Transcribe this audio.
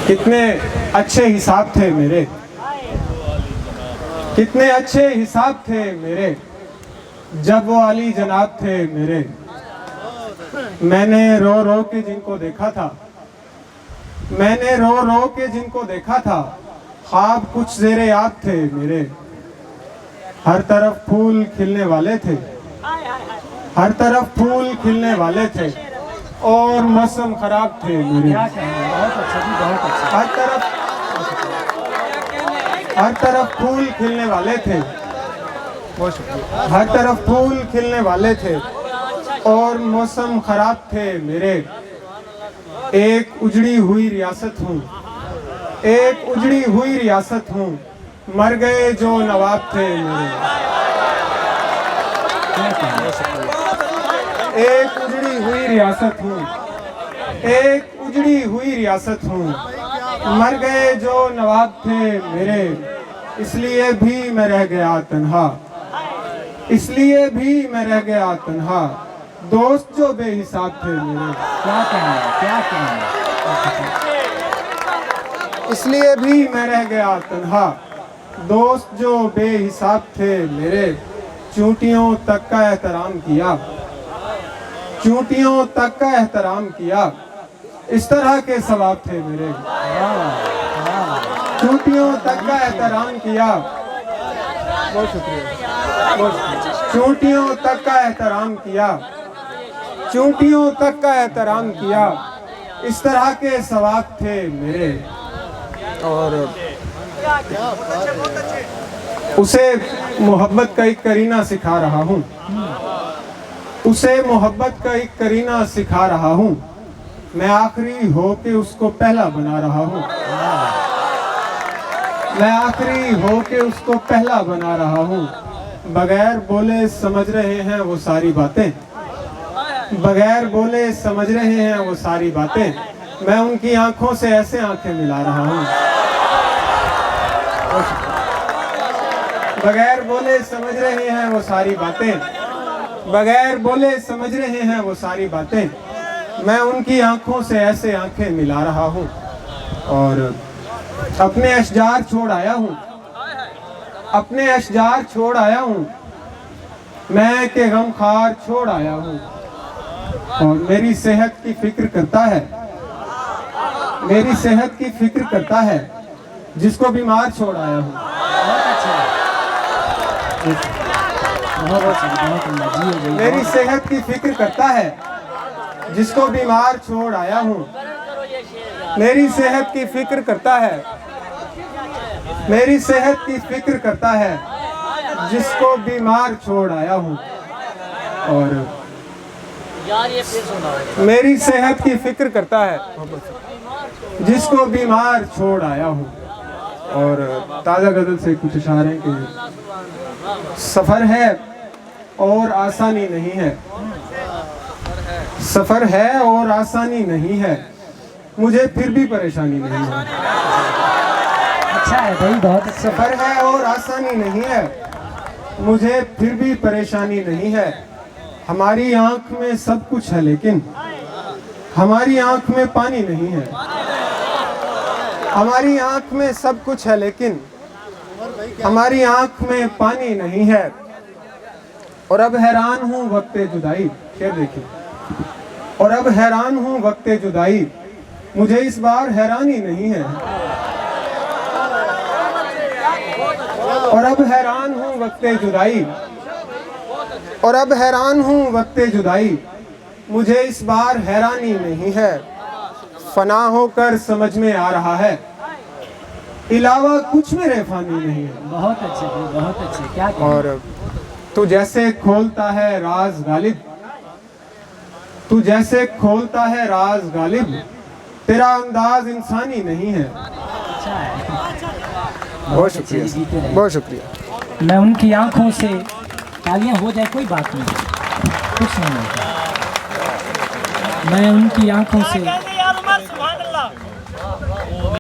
कितने अच्छे हिसाब थे मेरे, कितने अच्छे हिसाब थे मेरे, जब वो अली जनाब थे मेरे। मैंने रो रो के जिनको देखा था, मैंने रो रो के जिनको देखा था, ख्वाब कुछ ज़ेरे याद थे मेरे। हर तरफ फूल खिलने वाले थे, हर तरफ फूल खिलने वाले थे, और मौसम खराब थे मेरे। हर तरफ फूल खिलने वाले थे, हर तरफ फूल खिलने वाले थे, और मौसम खराब थे मेरे। एक उजड़ी हुई रियासत हूँ, एक उजड़ी हुई रियासत हूँ, मर गए जो नवाब थे मेरे। एक उजड़ी हुई रियासत हूँ, एक उजड़ी हुई रियासत हूँ, मर गए जो नवाब थे मेरे। इसलिए भी मैं रह गया तन्हा, इसलिए भी मैं रह गया तन्हा, दोस्त जो बेहिसाब थे मेरे। क्या कहना, क्या कहना। इसलिए भी मैं रह गया तन्हा, दोस्त जो बेहिसाब थे मेरे। चूंटियों तक का एहतराम किया, चूंटियों तक का एहतराम किया, इस तरह के सवाब थे मेरे। चूंटियों तक का एहतराम किया, बहुत शुक्रिया। चूंटियों तक का एहतराम किया, चूंटियों तक का एहतराम किया, इस तरह के सवाब थे मेरे। और उसे मोहब्बत का एक करीना सिखा रहा हूँ, उसे मोहब्बत का एक करीना सिखा रहा हूँ। मैं आखिरी हो के उसको पहला बना रहा हूँ, मैं आखिरी हो के उसको पहला बना रहा हूँ। बगैर बोले समझ रहे हैं वो सारी बातें, बगैर बोले समझ रहे हैं वो सारी बातें। मैं उनकी आंखों से ऐसे आंखें मिला रहा हूँ, बगैर बोले समझ रहे हैं वो सारी बातें, बगैर बोले समझ रहे हैं वो सारी बातें। मैं उनकी आंखों से ऐसे आंखें मिला रहा हूँ। और अपने अशजार छोड़ आया हूँ, अपने अशजार छोड़ आया हूँ, मैं के गम खार छोड़ आया हूँ। और मेरी सेहत की फिक्र करता है, मेरी सेहत की फिक्र करता है, जिसको बीमार छोड़ आया हूँ। मेरी सेहत की फिक्र करता है, जिसको बीमार छोड़ आया हूँ। मेरी सेहत की फिक्र करता है, मेरी सेहत की फिक्र करता है, जिसको बीमार छोड़ आया हूँ। और मेरी सेहत की फिक्र करता है, जिसको बीमार छोड़ आया हूँ। और ताज़ा गज़ल से कुछ इशारे हैं कि सफ़र है और आसानी नहीं है, सफ़र है और आसानी नहीं है, मुझे फिर भी परेशानी नहीं है। अच्छा है भाई, बहुत अच्छा। सफ़र है और आसानी नहीं है, मुझे फिर भी परेशानी नहीं है। हमारी आँख में सब कुछ है लेकिन हमारी आँख में पानी नहीं है। हमारी आँख में सब कुछ है लेकिन हमारी आँख में पानी नहीं है। और अब हैरान हूँ वक्ते जुदाई, शेर देखिए। और अब हैरान हूँ वक्ते जुदाई, मुझे इस बार हैरानी नहीं है। और अब हैरान हूँ वक्ते जुदाई, और अब हैरान हूँ वक्ते जुदाई, मुझे इस बार हैरानी नहीं है। फना होकर समझ में आ रहा है, इलावा कुछ मेरे फानी नहीं है। बहुत अच्छे, बहुत अच्छे। क्या और तू जैसे खोलता है राज गालिब, तू जैसे खोलता है राज गालिब, तेरा अंदाज इंसानी नहीं है। अच्छा है, बहुत शुक्रिया, बहुत शुक्रिया। मैं उनकी आंखों से, तालियां हो जाए कोई बात नहीं, कुछ नहीं होता। मैं उनकी आंखों से